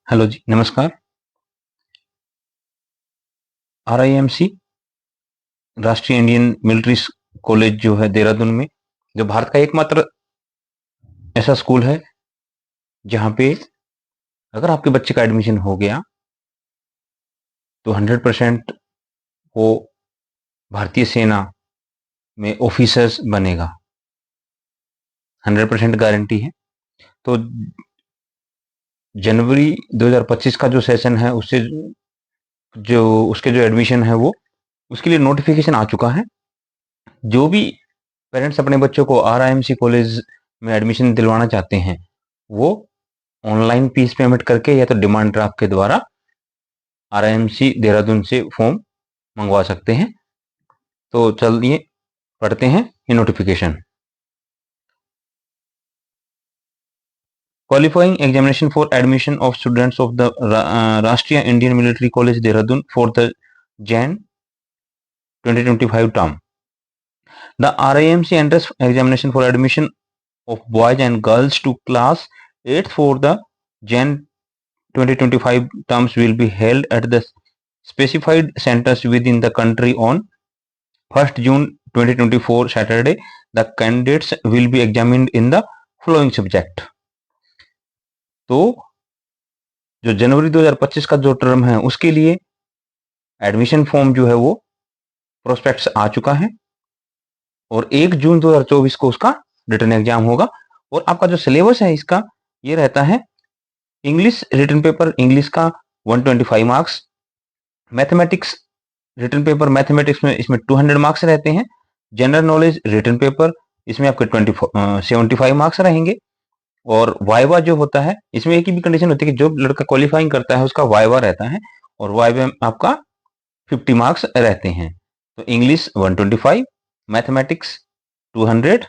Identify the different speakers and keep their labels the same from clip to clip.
Speaker 1: Hello जी, नमस्कार। RIMC राष्ट्रीय Indian military college जो है देहरादून में, जो भारत का एकमात्र ऐसा स्कूल है जहाँ पे अगर आपके बच्चे का एडमिशन हो गया तो 100% वो भारतीय सेना में ऑफिसर्स बनेगा। 100% गारंटी है। तो जनवरी 2025 का जो सेशन है उससे जो उसके जो एडमिशन है वो उसके लिए नोटिफिकेशन आ चुका है। जो भी पेरेंट्स अपने बच्चों को आरआईएमसी कॉलेज में एडमिशन दिलवाना चाहते हैं वो ऑनलाइन फीस पेमेंट करके या तो डिमांड ड्राफ्ट के द्वारा आरआईएमसी देहरादून से फॉर्म मंगवा सकते हैं। तो चलिए पढ़ते हैं ये notification. Qualifying examination for admission of students of the Rashtriya Indian military college Dehradun for the Jan 2025 term. The RIMC entrance examination for admission of boys and girls to class 8th for the Jan 2025 terms will be held at the specified centers within the country on 1st June 2024 Saturday. The candidates will be examined in the following subject. तो जो जनवरी 2025 का जो term है उसके लिए admission form जो है वो प्रोस्पेक्ट्स आ चुका है और 1 जून 2024 को उसका रिटन एग्जाम होगा। और आपका जो सिलेबस है इसका ये रहता है इंग्लिश रिटन पेपर इंग्लिश का 125 marks, mathematics written paper mathematics में इसमें 200 मार्क्स रहते हैं, जनरल नॉलेज रिटन पेपर इसमें आपके 75 मार्क्स रहेंगे और वाइवा जो होता है इसमें एक ही भी कंडीशन होती है कि जो लड़का क्वालिफाइंग करता है उसका वाइवा रहता है और वाइवा में आपका 50 मार्क्स रहते हैं। तो इंग्लिश 125, मैथमेटिक्स 200,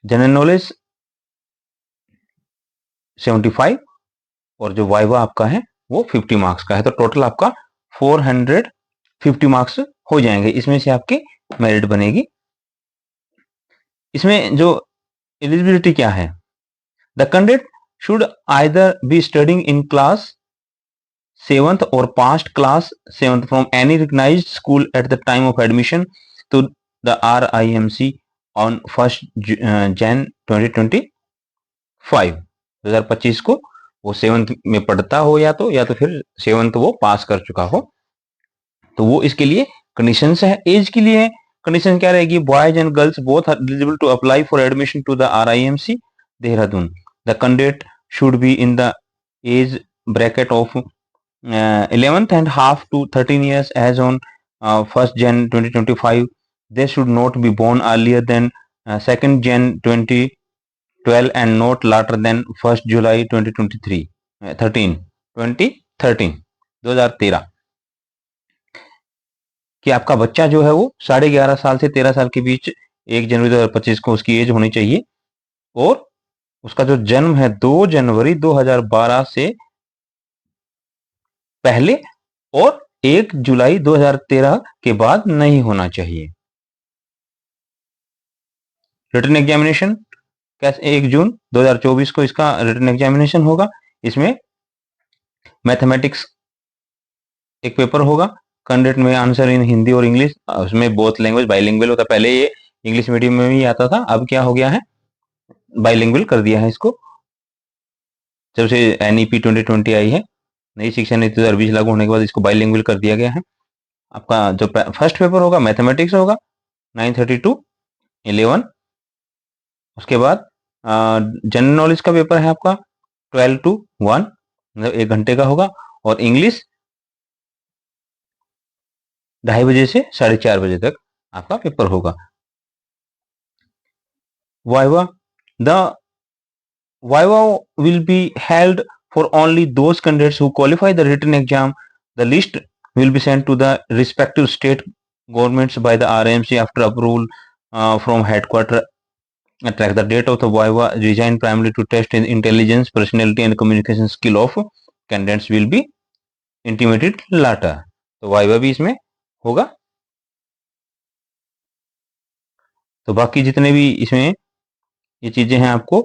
Speaker 1: जनरल नॉलेज 75 और जो वाइवा आपका है वो 50 मार्क्स का है। तो टोटल आपका 450 मार्क्स हो जाएंगे। इसमें से आपकी मेरिट बनेगी। इसमें जो एलिजिबिलिटी क्या है, the candidate should either be studying in class 7th or past class 7th from any recognized school at the time of admission to the RIMC on 1st Jan 2025 2025 को वो 7th में पढ़ता हो या तो फिर 7th वो पास कर चुका हो। तो वो इसके लिए कंडीशंस है। एज के लिए कंडीशन क्या रहेगी, boys and girls both are eligible to apply for admission to the RIMC Dehradun. The candidate should be in the age bracket of 11th and half to 13 years as on 1st Jan 2025. They should not be born earlier than 2nd Jan 2012 and not later than 1st July 2023 2013 कि आपका बच्चा जो है वो 11.5 साल से 13 साल के बीच 1 जनवरी 2025 को उसकी एज होनी चाहिए और उसका जो जन्म है 2 जनवरी 2012 से पहले और 1 जुलाई 2013 के बाद नहीं होना चाहिए। रिटन एग्जामिनेशन कैसे 1 जून 2024 को इसका रिटन एग्जामिनेशन होगा। इसमें मैथमेटिक्स एक पेपर होगा, कैंडिडेट में आंसर इन हिंदी और इंग्लिश, उसमें बोथ लैंग्वेज बाइलिंगुअल होता। पहले ये इंग्लिश मीडियम में भी आता था, अब क्या हो गया है बाइलिंगुअल कर दिया है इसको। जब से NEP 2020 आई है, नई शिक्षा नीति 2020 लागू होने के बाद इसको बाइलिंगुअल कर दिया गया है। आपका जो फर्स्ट पेपर होगा मैथमेटिक्स होगा 9:30 to 11। उसके बाद जनरल नॉलेज का पेपर है आपका 12 to 1, मतलब 1 घंटे का होगा और इंग्लिश 2:30 बजे से 4:30 बजे तक आपका पेपर होगा। Viva, the viva will be held for only those candidates who qualify the written exam. The list will be sent to the respective state governments by the RIMC after approval from headquarters. Track the date of the Viva designed primarily to test in intelligence, personality and communication skill of candidates will be intimated later. तो Viva भी इसमें होगा। तो बाकी जितने भी इसमें ये चीजें हैं आपको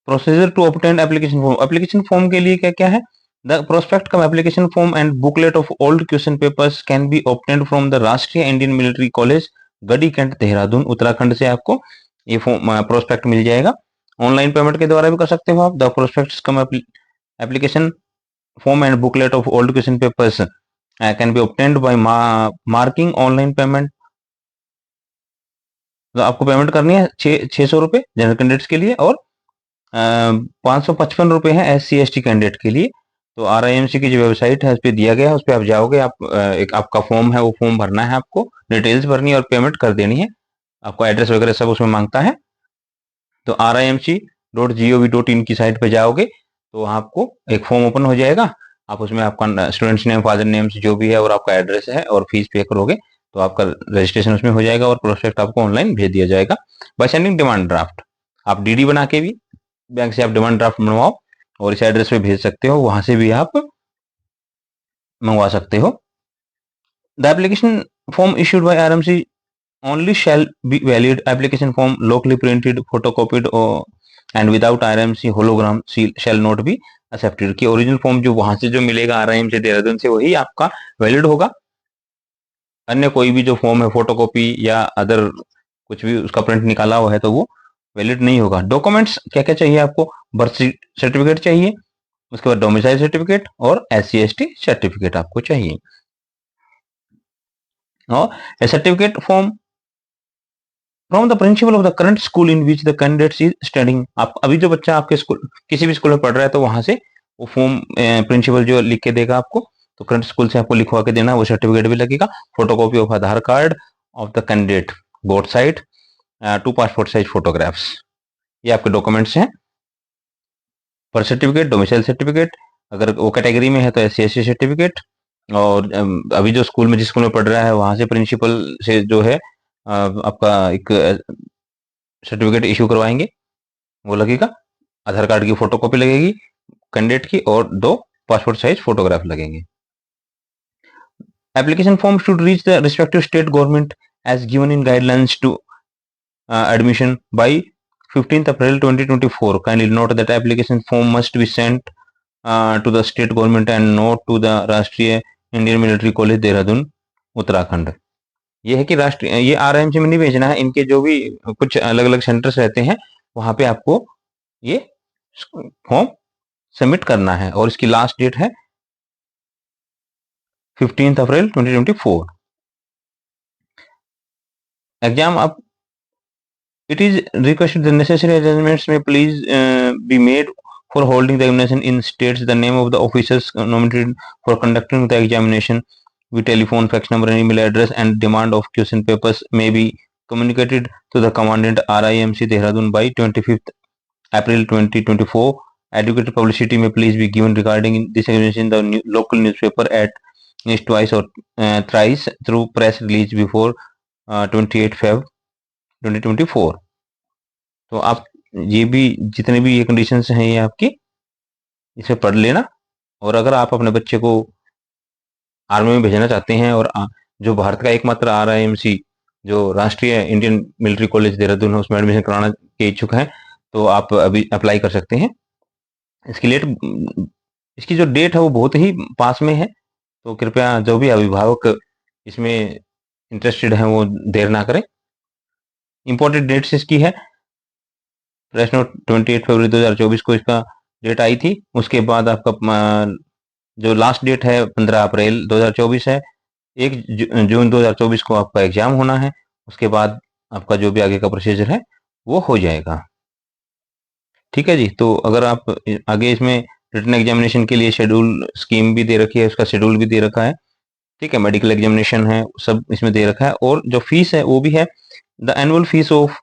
Speaker 1: procedure to obtain application form के लिए क्या क्या है, The prospect cum application form and booklet of old question papers can be obtained from the राष्ट्रीय इंडियन मिलिट्री कॉलेज गढ़ी कैंट देहरादून उत्तराखंड से आपको ये फॉर्म प्रोस्पेक्ट मिल जाएगा। ऑनलाइन पेमेंट के द्वारा भी कर सकते हो आप। The prospects come application form and booklet of old question papers can be obtained by marking online payment। तो आपको पेमेंट करनी है 600 रुपए जनरल कैंडिडेट्स के लिए और 555 रुपए है SC/ST कैंडिडेट के लिए। तो RIMC की जो वेबसाइट है उस पर दिया गया है, उस पर आप जाओगे, आप एक आपका फॉर्म है वो फॉर्म भरना है, आपको डिटेल्स भरनी है और पेमेंट कर देनी है। आपको एड्रेस वगैरह सब उसमें मांगता है। तो RIMC.gov.in की साइट पे जाओगे तो आपको एक फॉर्म ओपन हो जाएगा। आप उसमें आपका स्टूडेंट्स नेम, फादर नेम जो भी है और आपका एड्रेस है और फीस पे करोगे तो आपका रजिस्ट्रेशन उसमें हो जाएगा और प्रोस्पेक्ट आपको ऑनलाइन भेज दिया जाएगा बाय सेंडिंग डिमांड ड्राफ्ट। आप DD बना के भी बैंक से आप डिमांड ड्राफ्ट बनवाओ और इस एड्रेस पे भेज सकते हो, वहां से भी आप मंगवा सकते हो। The application form issued by RIMC only shall be valid application form locally printed, photocopied or and without RIMC hologram seal shall not be accepted। कि ओरिजिनल फॉर्म जो वहां से जो मिलेगा RIMC देहरादून से वही आपका वैलिड होगा। अन्य कोई भी जो फॉर्म है फोटोकॉपी या अदर कुछ भी उसका प्रिंट निकाला हुआ है तो वो वैलिड नहीं होगा। डॉक्यूमेंट्स क्या क्या चाहिए आपको? बर्थ सर्टिफिकेट चाहिए, उसके बाद डोमिसाइल सर्टिफिकेट और SC/ST सर्टिफिकेट आपको चाहिए। और a certificate form from the principal of the current school in which the candidate is studying. आप अभी जो बच्चा आपके स्कूल किसी भी स्कूल में पढ़ रहा है तो वहां से वो फॉर्म प्रिंसिपल जो लिख के देगा आपको, तो करंट स्कूल से आपको लिखवा के देना, वो सर्टिफिकेट भी लगेगा। Photocopy of Aadhaar card of the candidate, both side, 2 passport size photographs, ये आपके डॉक्यूमेंट्स हैं। बर्थ सर्टिफिकेट, डोमिसाइल सर्टिफिकेट, अगर वो कैटेगरी में है तो SC/ST सर्टिफिकेट, और अभी जो स्कूल में जिस स्कूल में पढ़ रहा है वहां से प्रिंसिपल से जो है आपका एक सर्टिफिकेट इशू करवाएंगे, वो लगेगा। आधार कार्ड की फोटोकॉपी लगेगी कैंडिडेट की और 2 पासपोर्ट साइज फोटोग्राफ लगेंगे। Application form should reach the respective state government as given in guidelines to admission by 15th April 2024। Kindly note that application form must be sent to the state government and not to the राष्ट्रीय Indian military college Dehradun Uttarakhand. ये है कि राष्ट्रीय, ये RIMC में नहीं भेजना है, इनके जो भी कुछ अलग अलग सेंटर्स रहते हैं वहां पे आपको ये फॉर्म सबमिट करना है और इसकी लास्ट डेट है 15th अप्रैल 2024। एग्जाम आप it is requested the necessary arrangements may please be made for holding the examination in states the name of the officers nominated for conducting the examination with telephone, fax number and email address, and demand of question papers may be communicated to the commandant RIMC Dehradun by 25th April 2024। Adequate publicity may please be given regarding this examination in the local newspaper at least twice or thrice through press release before 28 Feb 2024। तो आप ये भी जितने भी ये conditions हैं ये आपकी इसे पढ़ लेना। और अगर आप अपने बच्चे को आर्मी में भेजना चाहते हैं और जो भारत का एकमात्र RIMC जो राष्ट्रीय इंडियन मिलिट्री कॉलेज देहरादून है उसमें एडमिशन कराना के इच्छुक हैं तो आप अभी अप्लाई कर सकते हैं। इसकी जो डेट है वो बहुत ही पास में है, तो कृपया जो भी अभिभावक इसमें इंटरेस्टेड हैं वो देर ना करें। इंपॉर्टेंट डेट्स इसकी है, प्रेस नोट 28 फरवरी 2024 को इसका डेट आई थी। उसके बाद आपका जो लास्ट डेट है 15 अप्रैल 2024 है। 1 जून 2024 को आपका एग्जाम होना है, उसके बाद आपका जो भी आगे का प्रोसीजर है वो हो जाएगा। ठीक है जी। तो अगर आप आगे इसमें रिटन एग्जामिनेशन के लिए शेड्यूल स्कीम भी दे रखी है, उसका शेड्यूल भी दे रखा है। ठीक है, मेडिकल एग्जामिनेशन है, सब इसमें दे रखा है। और जो फीस है वो भी है, द एनुअल फीस ऑफ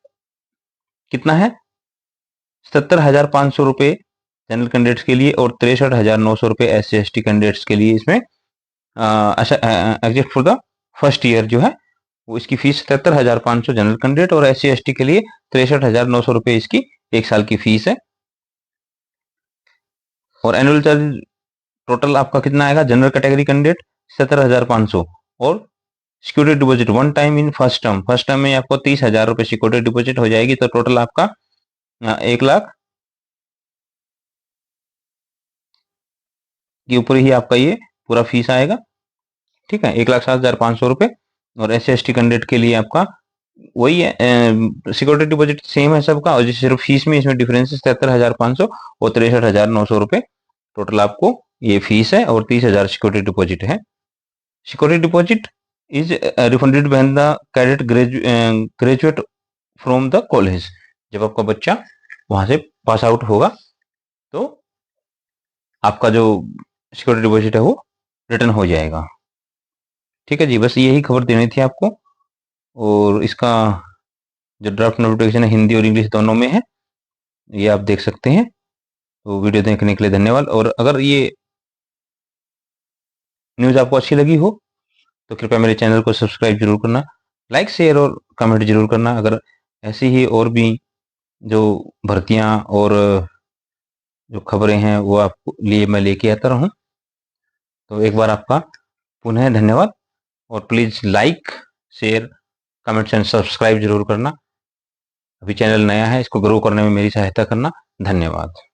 Speaker 1: कितना है 77,500 रुपए जनरल कैंडिडेट्स के लिए और 63,900 रुपए SC/ST कैंडिडेट्स के लिए इसमें exact for the first year जो है वो इसकी फीस 77,500 जनरल कैंडिडेट और SC/ST के लिए 63,900 रुपए इसकी 1 साल की फीस है। और एनुअल चार्ज टोटल आपका कितना आएगा? जनरल कैटेगरी कैंडिडेट 17,500 और security deposit one time in first term में आपको 30,000 रुपए सिक्योरिटी डिपॉजिट हो जाएगी, तो टोटल आपका 1,00,000 के ऊपर ही आपका ये पूरा फीस आएगा। ठीक है, 1,07,500 रुपये। और SC/ST कैंडिडेट के लिए आपका वही है, सिक्योरिटी डिपॉजिट सेम है सबका, और सिर्फ फीस में इसमें डिफरेंस है 73,500 और 63,900 रुपये टोटल आपको ये फीस है, और 30,000 सिक्योरिटी डिपॉजिट है। Security deposit is refunded when the cadet graduate from the college. जब आपका बच्चा वहां से पास आउट होगा तो आपका जो सिक्योरिटी डिपॉजिट है वो रिटर्न हो जाएगा। ठीक है जी, बस यही खबर देनी थी आपको। और इसका जो ड्राफ्ट नोटिफिकेशन है हिंदी और इंग्लिश दोनों में है, ये आप देख सकते हैं। तो वीडियो देखने के लिए धन्यवाद। और अगर ये न्यूज़ आपको अच्छी लगी हो तो कृपया मेरे चैनल को सब्सक्राइब जरूर करना, लाइक शेयर और कमेंट जरूर करना। अगर ऐसी ही और भी जो भर्तियां और जो खबरें हैं वो आपको लिए मैं लेके आता रहूं। तो एक बार आपका पुनः धन्यवाद, और please like share comments and subscribe जरूर करना। अभी चैनल नया है, इसको ग्रो करने में मेरी सहायता करना। धन्यवाद।